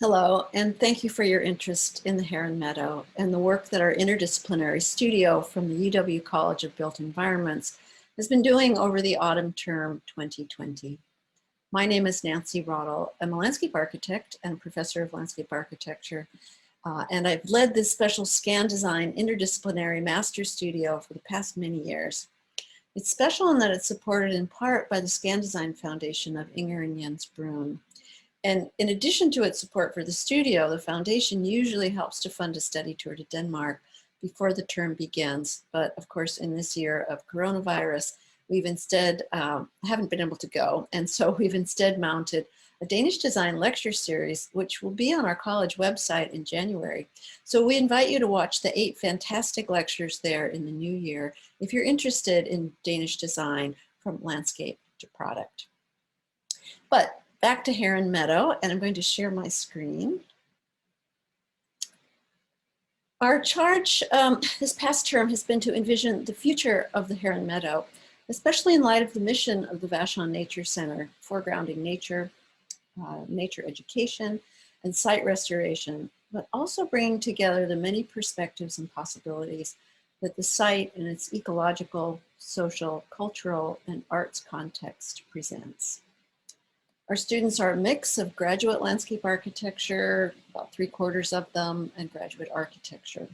Hello, and thank you for your interest in the Heron Meadow and the work that our interdisciplinary studio from the UW College of Built Environments has been doing over the autumn term 2020. My name is Nancy Roddle. I'm a landscape architect and professor of landscape architecture, and I've led this special scan design interdisciplinary master studio for the past many years. It's special in that it's supported in part by the Scan Design Foundation of Inger and Jens Brun. And in addition to its support for the studio, the foundation usually helps to fund a study tour to Denmark before the term begins. But of course, in this year of coronavirus, we've instead haven't been able to go. And so we've instead mounted a Danish design lecture series, which will be on our college website in January. So we invite you to watch the 8 fantastic lectures there in the new year if you're interested in Danish design from landscape to product. But back to Heron Meadow, and I'm going to share my screen. Our charge this past term has been to envision the future of the Heron Meadow, especially in light of the mission of the Vashon Nature Center, foregrounding nature, nature education, and site restoration, but also bringing together the many perspectives and possibilities that the site in its ecological, social, cultural, and arts context presents. Our students are a mix of graduate landscape architecture, about 3/4 of them, and graduate architecture.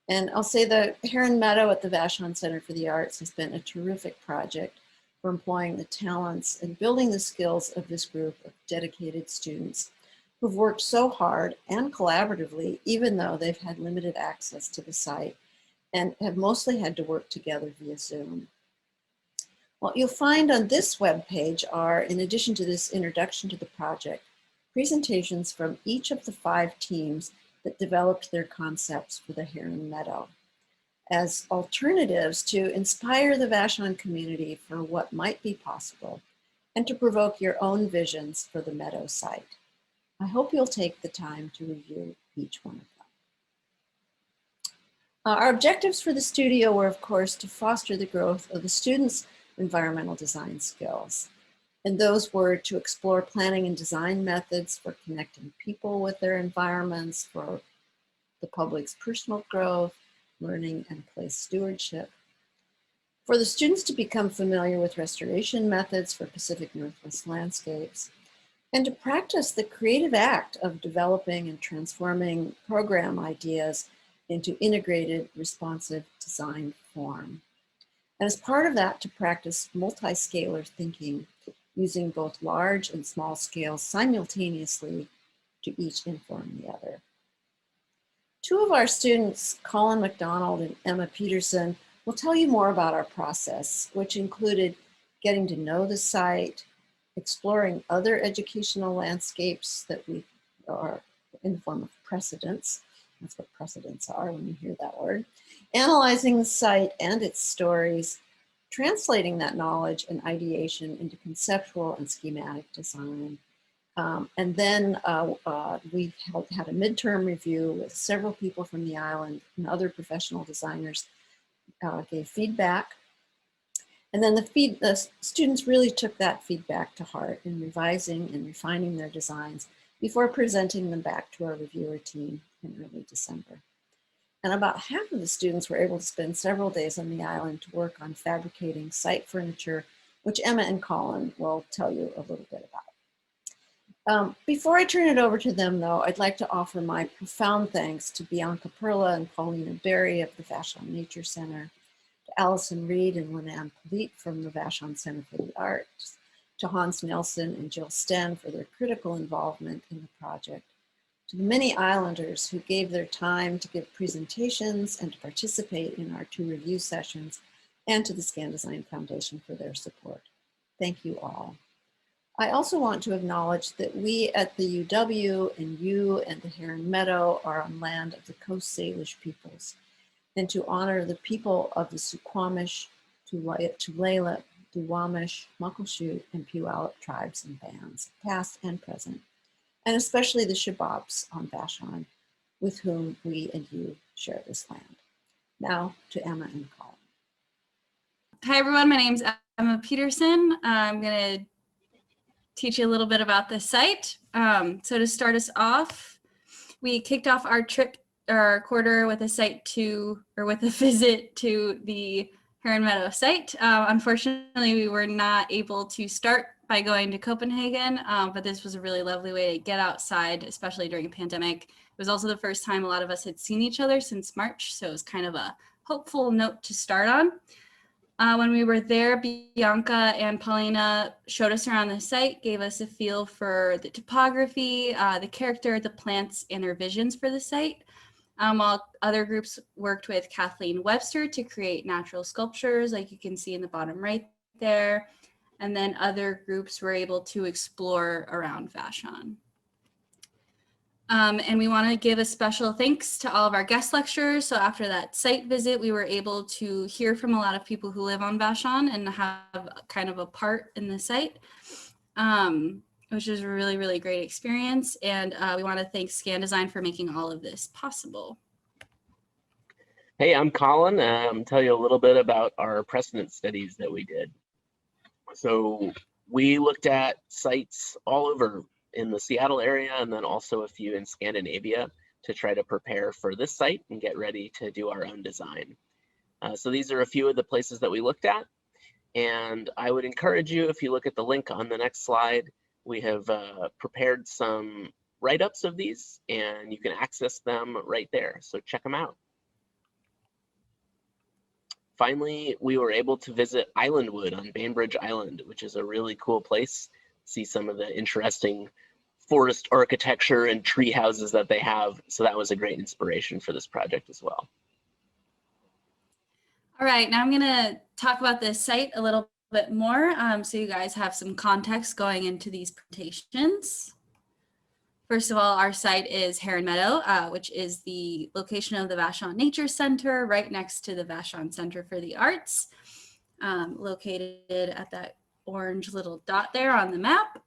And I'll say the Heron Meadow at the Vashon Center for the Arts has been a terrific project for employing the talents and building the skills of this group of dedicated students who've worked so hard and collaboratively, even though they've had limited access to the site and have mostly had to work together via Zoom. What you'll find on this webpage are, in addition to this introduction to the project, presentations from each of the 5 teams that developed their concepts for the Heron Meadow as alternatives to inspire the Vashon community for what might be possible and to provoke your own visions for the Meadow site. I hope you'll take the time to review each one of them. Our objectives for the studio were, of course, to foster the growth of the students' environmental design skills. And those were to explore planning and design methods for connecting people with their environments, for the public's personal growth, learning, and place stewardship. For the students to become familiar with restoration methods for Pacific Northwest landscapes, and to practice the creative act of developing and transforming program ideas into integrated, responsive design form. And as part of that, to practice multi-scalar thinking, using both large and small scales simultaneously to each inform the other. 2 of our students, Colin McDonald and Emma Peterson, will tell you more about our process, which included getting to know the site, exploring other educational landscapes that we are in the form of precedents. That's what precedents are when you hear that word. Analyzing the site and its stories, translating that knowledge and ideation into conceptual and schematic design. And then we had a midterm review with several people from the island and other professional designers gave feedback. And then the students really took that feedback to heart in revising and refining their designs before presenting them back to our reviewer team in early December. And about half of the students were able to spend several days on the island to work on fabricating site furniture, which Emma and Colin will tell you a little bit about. Before I turn it over to them, though, I'd like to offer my profound thanks to Bianca Perla and Paulina Berry of the Vashon Nature Center, to Allison Reed and Linan Polite from the Vashon Center for the Arts, to Hans Nelson and Jill Sten for their critical involvement in the project, to the many islanders who gave their time to give presentations and to participate in our 2 review sessions, and to the Scan Design Foundation for their support. Thank you all. I also want to acknowledge that we at the UW and you and the Heron Meadow are on land of the Coast Salish peoples, and to honor the people of the Suquamish, Tulalip, Duwamish, Muckleshoot, and Puyallup tribes and bands, past and present, and especially the Shababs on Vashon, with whom we and you share this land. Now to Emma and Colin. Hi everyone, my name's Emma Peterson. I'm going to teach you a little bit about the site. So to start us off, we kicked off our trip, our quarter, with a visit to the Heron Meadow site. Unfortunately, we were not able to start by going to Copenhagen, but this was a really lovely way to get outside, especially during a pandemic. It was also the first time a lot of us had seen each other since March, so it was kind of a hopeful note to start on. When we were there, Bianca and Paulina showed us around the site, gave us a feel for the topography, the character, the plants, and their visions for the site. While other groups worked with Kathleen Webster to create natural sculptures, like you can see in the bottom right there. And then other groups were able to explore around Vashon. And we want to give a special thanks to all of our guest lecturers. So after that site visit, we were able to hear from a lot of people who live on Vashon and have kind of a part in the site, which was a really, really great experience. And we want to thank Scan Design for making all of this possible. Hey, I'm Colin. Tell you a little bit about our precedent studies that we did. So we looked at sites all over in the Seattle area and then also a few in Scandinavia to try to prepare for this site and get ready to do our own design. So these are a few of the places that we looked at. And I would encourage you, if you look at the link on the next slide, we have prepared some write-ups of these and you can access them right there. So check them out. Finally, we were able to visit Islandwood on Bainbridge Island, which is a really cool place. See some of the interesting forest architecture and tree houses that they have. So that was a great inspiration for this project as well. All right, now I'm gonna talk about this site a little bit more so you guys have some context going into these presentations. First of all, our site is Heron Meadow, which is the location of the Vashon Nature Center, right next to the Vashon Center for the Arts, located at that orange little dot there on the map.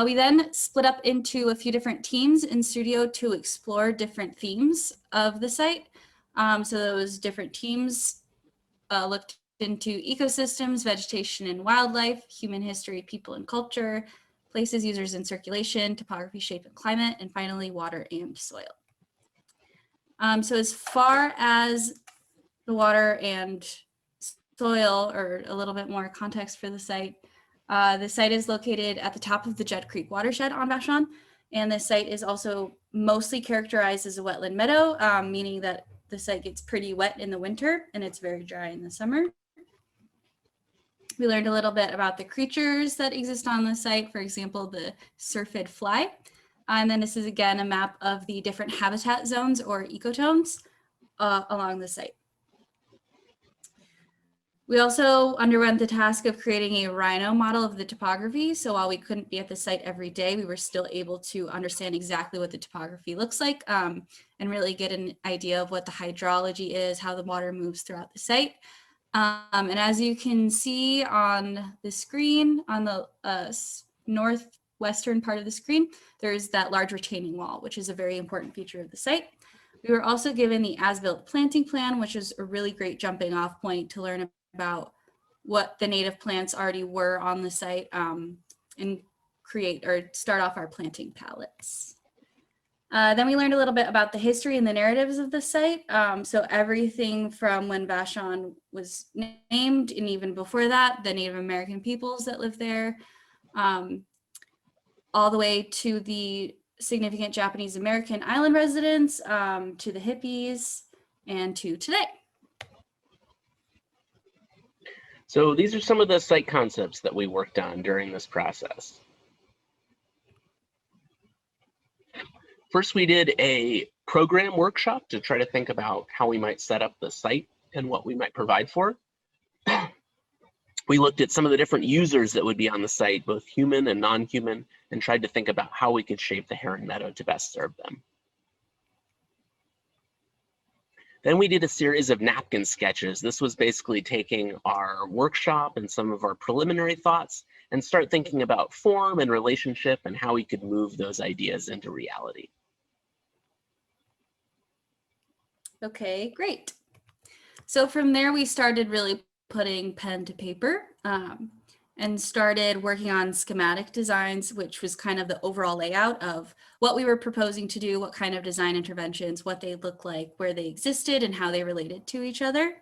We then split up into a few different teams in studio to explore different themes of the site. So those different teams looked into ecosystems, vegetation and wildlife, human history, people and culture, places, users, and circulation, topography, shape, and climate, and finally, water and soil. So as far as the water and soil, or a little bit more context for the site is located at the top of the Judd Creek watershed on Vashon, and the site is also mostly characterized as a wetland meadow, meaning that the site gets pretty wet in the winter and it's very dry in the summer. We learned a little bit about the creatures that exist on the site, for example, the syrphid fly. And then this is again a map of the different habitat zones or ecotones along the site. We also underwent the task of creating a rhino model of the topography. So while we couldn't be at the site every day, we were still able to understand exactly what the topography looks like and really get an idea of what the hydrology is, how the water moves throughout the site. And as you can see on the screen, on the northwestern part of the screen, there's that large retaining wall, which is a very important feature of the site. We were also given the as-built planting plan, which is a really great jumping off point to learn about what the native plants already were on the site and create or start off our planting palettes. Then we learned a little bit about the history and the narratives of the site. So everything from when Vashon was named, and even before that, the Native American peoples that lived there, all the way to the significant Japanese American island residents, to the hippies, and to today. So these are some of the site concepts that we worked on during this process. First, we did a program workshop to try to think about how we might set up the site and what we might provide for. We looked at some of the different users that would be on the site, both human and non-human, and tried to think about how we could shape the Heron Meadow to best serve them. Then we did a series of napkin sketches. This was basically taking our workshop and some of our preliminary thoughts and start thinking about form and relationship and how we could move those ideas into reality. Okay, great. So from there, we started really putting pen to paper. and started working on schematic designs, which was kind of the overall layout of what we were proposing to do, what kind of design interventions, what they look like, where they existed, and how they related to each other.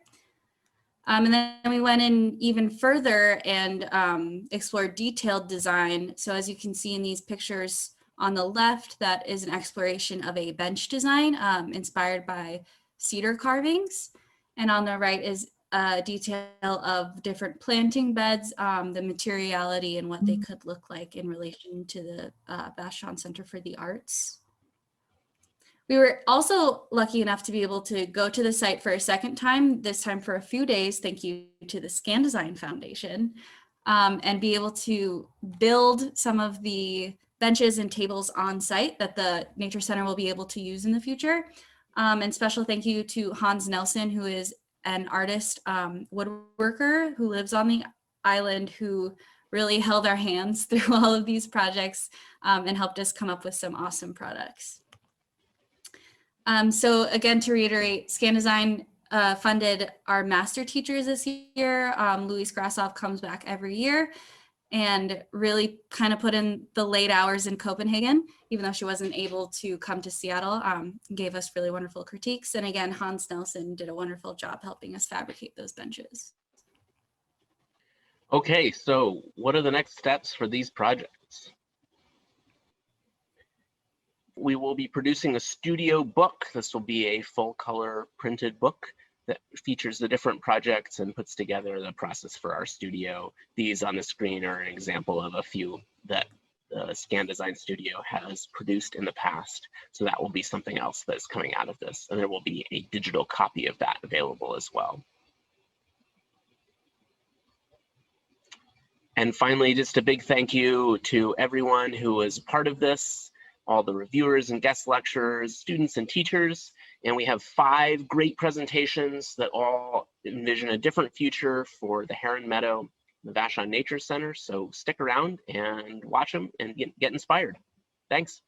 And then we went in even further and explored detailed design. So as you can see in these pictures on the left, that is an exploration of a bench design inspired by cedar carvings. And on the right is a detail of different planting beds, the materiality and what they could look like in relation to the Vashon Center for the Arts. We were also lucky enough to be able to go to the site for a second time, this time for a few days, thank you to the Scan Design Foundation, and be able to build some of the benches and tables on site that the Nature Center will be able to use in the future. And special thank you to Hans Nelson, who is an artist woodworker who lives on the island, who really held our hands through all of these projects and helped us come up with some awesome products. So again, to reiterate, Scan Design funded our master teachers this year. Louise Grassoff comes back every year and really kind of put in the late hours in Copenhagen, even though she wasn't able to come to Seattle, gave us really wonderful critiques. And again, Hans Nelson did a wonderful job helping us fabricate those benches. Okay, so what are the next steps for these projects? We will be producing a studio book. This will be a full color printed book that features the different projects and puts together the process for our studio. These on the screen are an example of a few that the Scan Design Studio has produced in the past. So that will be something else that's coming out of this. And there will be a digital copy of that available as well. And finally, just a big thank you to everyone who was part of this, all the reviewers and guest lecturers, students and teachers. And we have 5 great presentations that all envision a different future for the Heron Meadow, the Vashon Nature Center. So stick around and watch them and get inspired. Thanks.